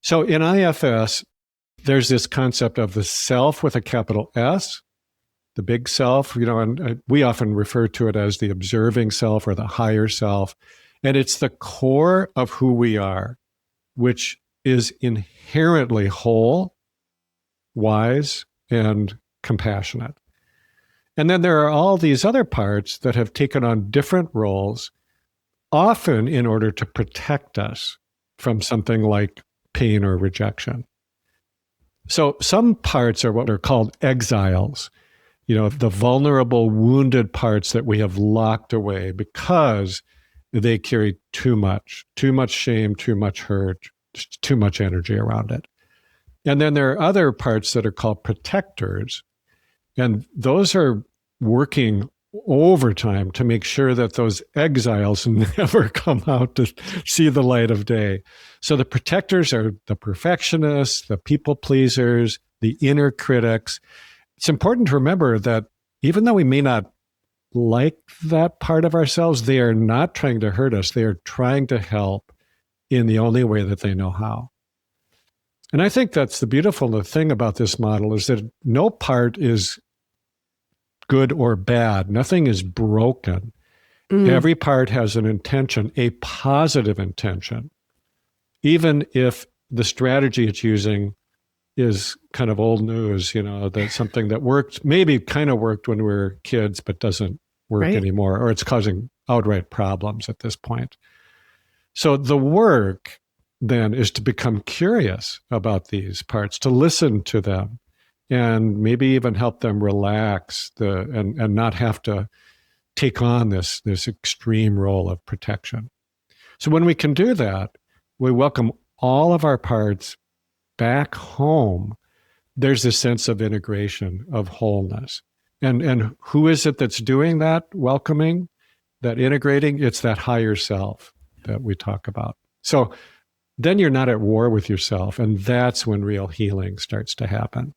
So in IFS, there's this concept of the self with a capital S, the big self, and we often refer to it as the observing self or the higher self. And it's the core of who we are, which is inherently whole, wise, and compassionate. And then there are all these other parts that have taken on different roles, often in order to protect us from something like pain or rejection. So some parts are what are called exiles, the vulnerable, wounded parts that we have locked away because they carry too much shame, too much hurt, too much energy around it. And then there are other parts that are called protectors, and those are working overtime to make sure that those exiles never come out to see the light of day. So the protectors are the perfectionists, the people pleasers, the inner critics. It's important to remember that even though we may not like that part of ourselves, they are not trying to hurt us. They are trying to help in the only way that they know how. And I think that's the beautiful thing about this model, is that no part is good or bad. Nothing is broken. Every part has an intention, a positive intention, even if the strategy it's using is kind of old news, that's something that worked, maybe kind of worked when we were kids, but doesn't work anymore, or it's causing outright problems at this point. So the work then is to become curious about these parts, to listen to them, and maybe even help them relax and not have to take on this extreme role of protection. So when we can do that, we welcome all of our parts back home. There's this sense of integration, of wholeness. And who is it that's doing that welcoming, that integrating? It's that higher self that we talk about. So then you're not at war with yourself, and that's when real healing starts to happen.